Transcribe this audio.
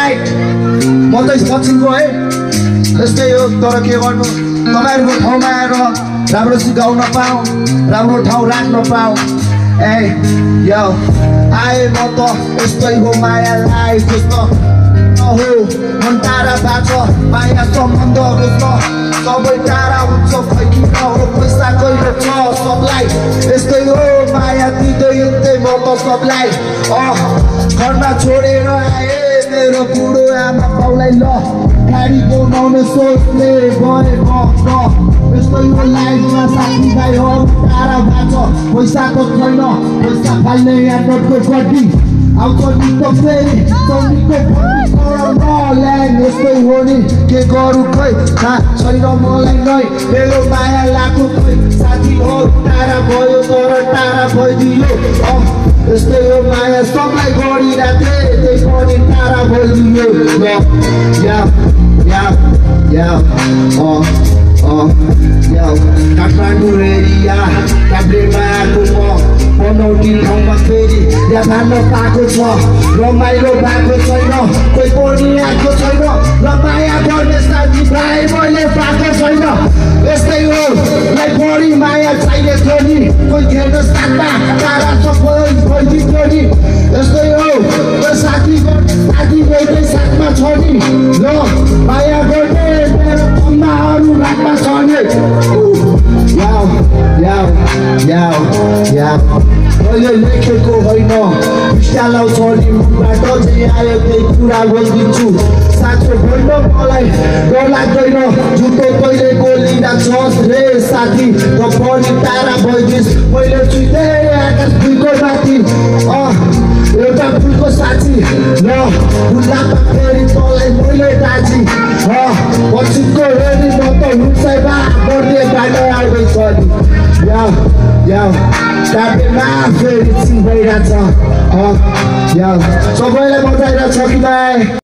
Right म त पश्चिमको है यस्तै हो तर के गर्नु तपाईहरुको ठाउँमा आएर राम्रो सिकाउन पाऊँ राम्रो ठाउँ राख्न पाऊँ ए यो आए म त यस्तै हो मायालाई जस्तो नहो मन टाढा बाटो माया सम्बन्ध रोज्न सबै टाढा हुन्छ खै किन हो पैसा कहिले छ सबलाई यस्तै हो माया दिँदै हिँड्दै म त सबलाई घरमा छोडेर आए मेरो बुढो आमा बाउलाई ल गाडी बनाउने सोच्ने गए यस्तै हो लाइफमा साथीभाइ हो टाढा बाटो पैसाको छैन पैसा फाल्ने यहाँ नोटको गड्डी आउँछ नि त फेरि तमीको यस्तै हो नि के गरौँ खै छैन मलाई नै मेरो माया लाग्यो खै साथी हो टाढा भयो तर टाढा भइदियो यस्तै हो माया सबलाई गरिराखे त्यही पनि टाढा भइदियो काठमाडौँ एरिया काभ्रेमा आएको म बनौटी ठाउँमा फेरि यहाँ भान्न पाएको छ रमाइलो भएको छैन कोही पनि आएको छैन र माया गर्ने साथीभाइ मैले पाएको छैन यस्तै हो मलाई बढी माया चाहिने थियो नि कोही खेल्न साथमा टाढा सबै भइदिन्थ्यो नि यस्तै हो साथी एउटै साथमा छ नि ल माया गर्ने मेरो ठाउँमा अरू राख्न छ नि मैले लेखेको होइन विशालाउ छ नि मुखबाट चाहिँ आयो त्यही कुरा बोलिदिन्छु साँचो होइन मलाई डर लाग्दैन झुटो कहिले बोलिँदा छस् रे साथी त पनि टाढा भइदिस् मैले छुइँदै आकाश फुलको माथि एउटा फुलको साथी र फुल्लामा फेरि तँलाई मैले दाजी पश्चिमको हेरी म त हुन्छैमा बढ्ने बाटो आउँदैछ नि काभ्रेमा फेरि चिन भइरहेछ सबैलाई बजाइरहेछ कि भाइ।